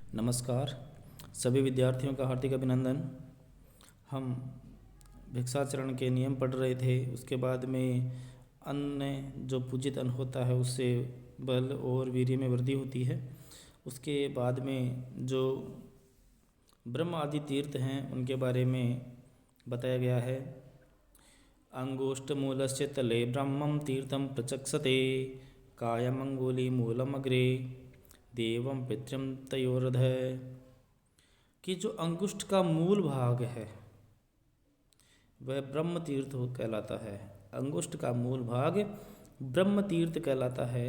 नमस्कार। सभी विद्यार्थियों का हार्दिक अभिनंदन। हम भिक्षाचरण के नियम पढ़ रहे थे, उसके बाद में अन्न जो पूजित अन्न होता है उससे बल और वीर्य में वृद्धि होती है। उसके बाद में जो ब्रह्म आदि तीर्थ हैं उनके बारे में बताया गया है। अंगुष्ठमूलस्य तले ब्रह्मं तीर्थं प्रचक्षते कायमंगुली मूलमग्रे देवं पितृं तयोर्ध। कि जो अंगुष्ठ का मूल भाग है वह ब्रह्म तीर्थ कहलाता है। अंगुष्ठ का मूल भाग ब्रह्म तीर्थ कहलाता है।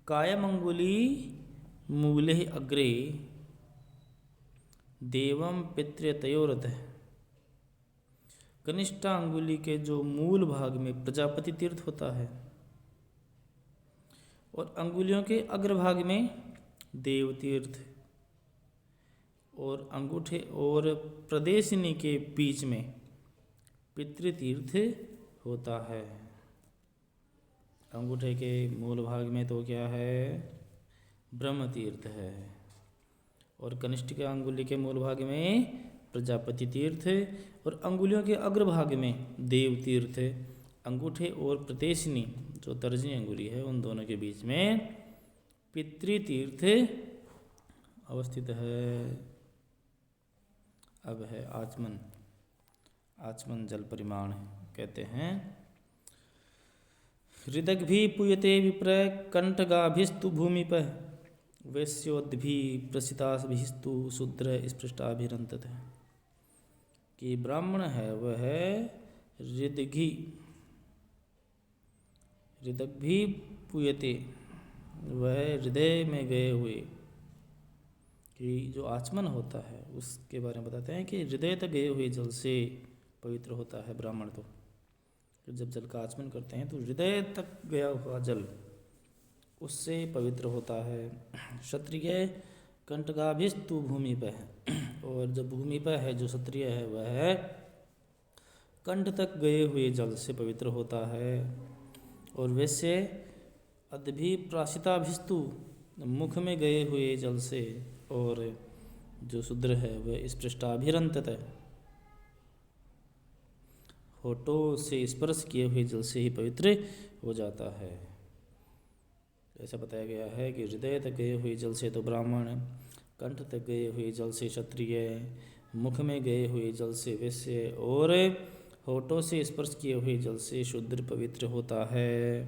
कायमंगुली मूले अग्रे देवं पितृ तयोर्ध। कनिष्ठा अंगुली के जो मूल भाग में प्रजापति तीर्थ होता है और अंगुलियों के अग्रभाग में देव तीर्थ और अंगूठे और प्रदेशिनी के बीच में पितृतीर्थ होता है। अंगूठे के मूल भाग में तो क्या है, ब्रह्म तीर्थ है, और कनिष्ठिका अंगुली के मूल भाग में प्रजापति तीर्थ और अंगुलियों के अग्रभाग में देव तीर्थ। अंगूठे और प्रदेशिनी जो तर्जनी अंगुली है उन दोनों के बीच में पितृतीर्थ अवस्थित है। अब है आचमन। आचमन जल परिमाण कहते हैं। हृदग्भि पूयते विप्र कंठगाभिस्तु भूमिपः वैश्योद्भि प्रसिताभिस्तु शूद्र स्पृष्टाभिरंतत। कि ब्राह्मण है वह हृदघी हृदग्भि पूयते, वह हृदय में गए हुए। कि जो आचमन होता है उसके बारे में बताते हैं कि हृदय तक गए हुए जल से पवित्र होता है ब्राह्मण। तो जब जल का आचमन करते हैं तो हृदय तक गया हुआ जल उससे पवित्र होता है। क्षत्रिय कंठगाभिस्तु भूमि पर है, और जो भूमि पर है जो क्षत्रिय है वह कंठ तक गए हुए जल से पवित्र होता है। और वैसे अदभि प्राशिताभिस्तु मुख में गए हुए जल से, और जो शूद्र है वह स्पृष्टाभिरंतत होठों से स्पर्श किए हुए जल से ही पवित्र हो जाता है। ऐसा बताया गया है कि हृदय तक गए हुए जल से तो ब्राह्मण, कंठ तक गए हुए जल से क्षत्रिय, मुख में गए हुए जल से वैश्य, और होठों से स्पर्श किए हुए जल से शूद्र पवित्र होता है।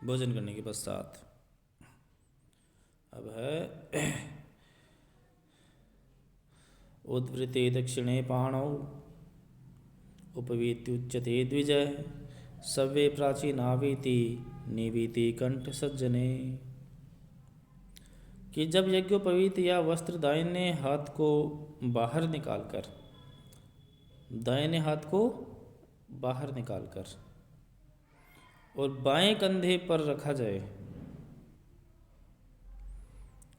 भोजन करने के पश्चात अब है उद्वृते दक्षिणे पाणौ उपवीत्युच्यते द्विज सव्ये प्राचीनावीति निवीति कंठ सज्जने। कि जब यज्ञोपवीत या वस्त्र दाहिने हाथ को बाहर निकालकर, दाहिने हाथ को बाहर निकालकर और बाएं कंधे पर रखा जाए,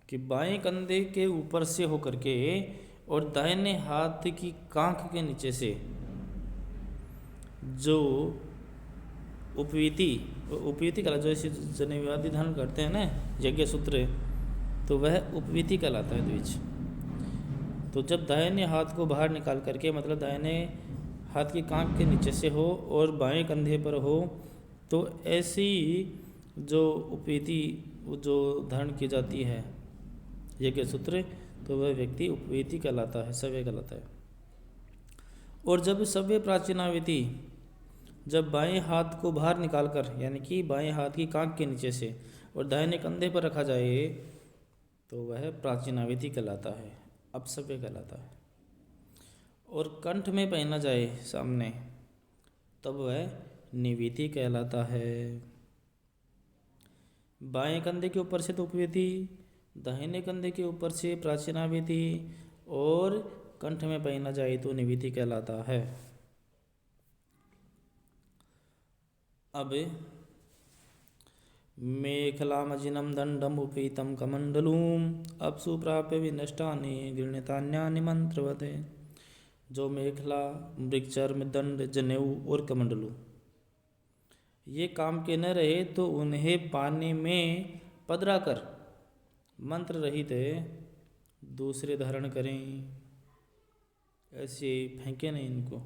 कि बाएं कंधे के ऊपर से होकर के और दाहिने हाथ की कांख के नीचे से जो उपवीति कला, जो ऐसे जनेवादि धारण करते हैं ना यज्ञ सूत्र, तो वह उपवीति कहलाता है द्विज। तो जब दाहिने हाथ को बाहर निकाल करके, मतलब दाहिने हाथ की कांख के नीचे से हो और बाएं कंधे पर हो, तो ऐसी जो उपवीति जो धारण की जाती है यज्ञ सूत्र, तो वह व्यक्ति उपवीति कहलाता है, सव्य कहलाता है। और जब सव्य प्राचीनावीति, जब बाएं हाथ को बाहर निकालकर, यानी कि बाएं हाथ की कांख के नीचे से और दाहिने कंधे पर रखा जाए, तो वह प्राचीनावीति कहलाता है, अपसव्य कहलाता है। और कंठ में पहना जाए सामने, तब वह निवीति कहलाता है। बाएं कंधे के ऊपर से तो उपवीति, दाहिने कंधे के ऊपर से प्राचीनावीति, और कंठ में पहना जाए तो निवीति कहलाता है। अब मेखलामजिनं दंडम उपीतम कमंडलूम अपसु प्राप्य विनष्टानि गृह्णतान्यानि मंत्रवते। जो मेखला, मृगचर्म, दंड, जनेऊ और कमंडलू ये काम के न रहे तो उन्हें पानी में पधरा कर मंत्र रहित दूसरे धारण करें, ऐसे फेंके नहीं इनको।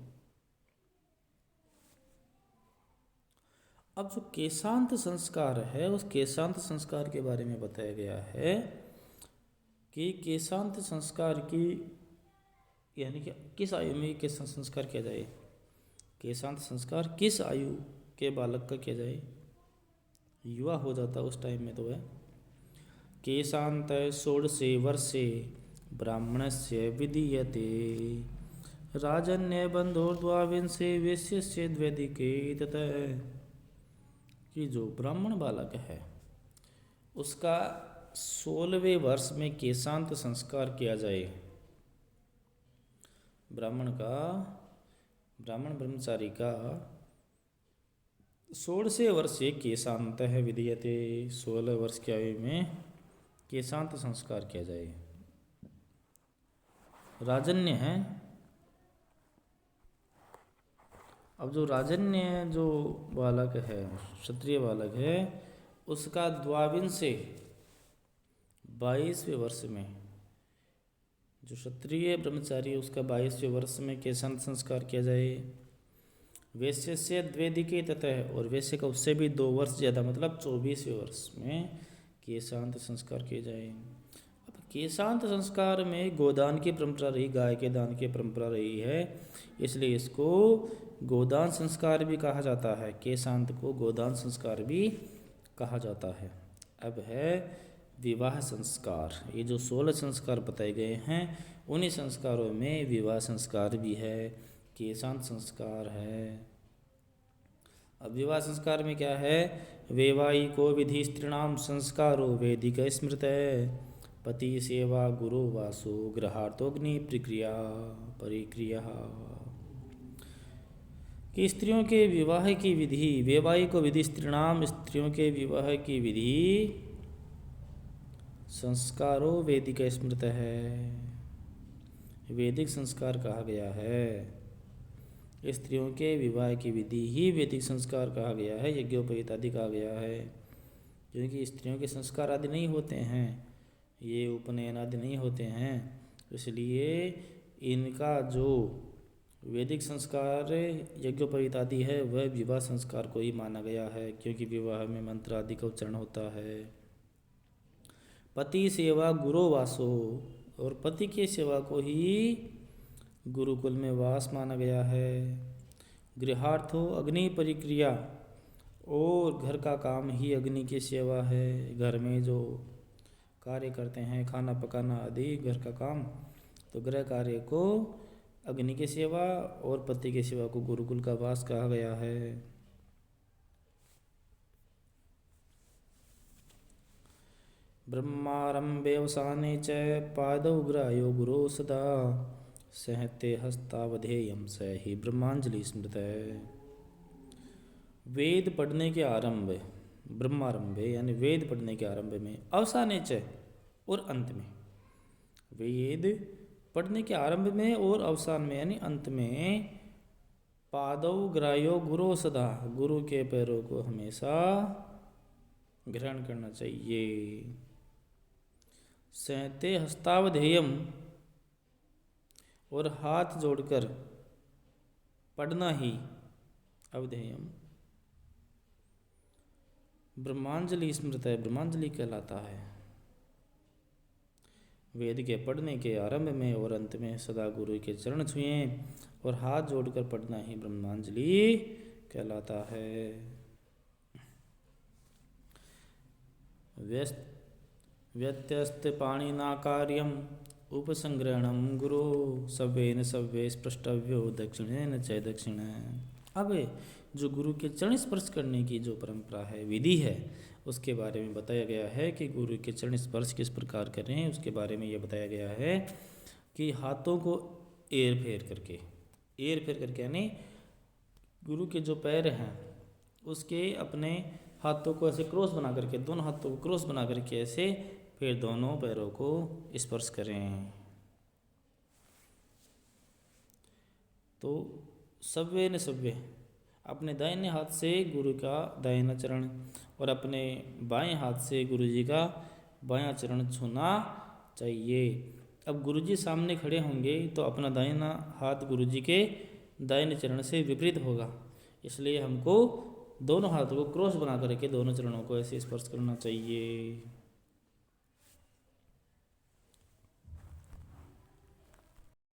अब जो केशांत संस्कार है, उस केशांत संस्कार के बारे में बताया गया है कि केशांत संस्कार की यानी कि किस आयु में केशांत संस्कार किया जाए। केशांत संस्कार किस आयु के बालक का किया जाए? युवा हो जाता उस टाइम में तो है। केशांत 16 वर्षे ब्राह्मणस्य विधीयते राजन्य बंधोर्द्वाविंशे वैश्यस्य द्वैदिके ततः, कि जो ब्राह्मण बालक है उसका 16वें वर्ष में केशांत संस्कार किया जाए। ब्राह्मण ब्रह्मचारी का 16 वर्षीय केशांत है विधीयते, 16 वर्ष की आयु में केशांत संस्कार किया जाए। राजन्य है। अब जो राजन्य जो बालक है, क्षत्रिय बालक है, उसका द्वाविंशे 22वें वर्ष में, जो क्षत्रिय ब्रह्मचारी उसका 22वें वर्ष में केशांत संस्कार किया जाए। वैश्य से द्वैदिके ततः, और वैश्य का उससे भी 2 वर्ष ज़्यादा मतलब 24वें वर्ष में केशांत संस्कार किए जाए। अब केशांत संस्कार में गोदान की परंपरा रही, गाय के दान की परंपरा रही है, इसलिए इसको गोदान संस्कार भी कहा जाता है। केशांत को गोदान संस्कार भी कहा जाता है। अब है विवाह संस्कार। ये जो 16 संस्कार बताए गए हैं उन्हीं संस्कारों में विवाह संस्कार भी है, केशांत संस्कार है। अब विवाह संस्कार में क्या है? वैवाहिको विधि स्त्रीणाम संस्कारो वैदिक स्मृत पति सेवा गुरु वासो गृहार्थोग्नि प्रक्रिया परिक्रिया, कि स्त्रियों के विवाह की विधि, वैवाहिको विधि स्त्रीणाम, स्त्रियों के विवाह की विधि संस्कारो वैदिक स्मृत है, वैदिक संस्कार कहा गया है। स्त्रियों के विवाह की विधि ही वैदिक संस्कार कहा गया है, यज्ञोपवीत आदि कहा गया है। क्योंकि स्त्रियों के संस्कार आदि नहीं होते हैं, ये उपनयन आदि नहीं होते हैं, इसलिए इनका जो वैदिक संस्कार यज्ञोपवीत आदि है वह विवाह संस्कार को ही माना गया है, क्योंकि विवाह में मंत्र आदि का उच्चारण होता है। पति सेवा गुरु वासो, और पति की सेवा को ही गुरुकुल में वास माना गया है। गृहार्थो अग्नि परिक्रिया, और घर का काम ही अग्नि की सेवा है। घर में जो कार्य करते हैं, खाना पकाना आदि घर का काम, तो गृह कार्य को अग्नि की सेवा और पति की सेवा को गुरुकुल का वास कहा गया है। ब्रह्मारंभेऽवसाने च पादौ ग्राह्यो गुरो सदा सहते हस्तावधेयम स ही ब्रह्मांजलि स्मृत। वेद पढ़ने के आरंभ, ब्रह्मारंभे यानी वेद पढ़ने के आरंभ में, अवसाने च और अंत में, वेद पढ़ने के आरंभ में और अवसान में यानी अंत में, पादौ ग्राह्यो गुरो सदा, गुरु के पैरों को हमेशा ग्रहण करना चाहिए। सहते हस्तावधेयम, और हाथ जोड़कर पढ़ना ही अवधेयम। ब्रह्मांजलि स्मृत है, ब्रह्मांजलि कहलाता है। वेद के पढ़ने के आरंभ में और अंत में सदा गुरु के चरण छुएं और हाथ जोड़कर पढ़ना ही ब्रह्मांजलि कहलाता है। व्यत्यस्त पाणिना कार्यम उपसंग्रहणम गुरु सव्येन सव्ये स्पृष्टव्यो दक्षिणेन च दक्षिण। अब जो गुरु के चरण स्पर्श करने की जो परंपरा है, विधि है, उसके बारे में बताया गया है कि गुरु के चरण स्पर्श किस प्रकार करें। उसके बारे में यह बताया गया है कि हाथों को एर फेर करके यानी गुरु के जो पैर हैं उसके अपने हाथों को ऐसे क्रॉस बना करके, दोनों हाथों को क्रॉस बना करके ऐसे फिर दोनों पैरों को स्पर्श करें। तो सव्य न सव्य, अपने दाहिने हाथ से गुरु का दाहिना चरण और अपने बाएं हाथ से गुरु जी का बायां चरण छूना चाहिए। अब गुरुजी सामने खड़े होंगे तो अपना दाहिना हाथ गुरुजी के दाहिने चरण से विपरीत होगा, इसलिए हमको दोनों हाथों को क्रॉस बना करके दोनों चरणों को ऐसे स्पर्श करना चाहिए।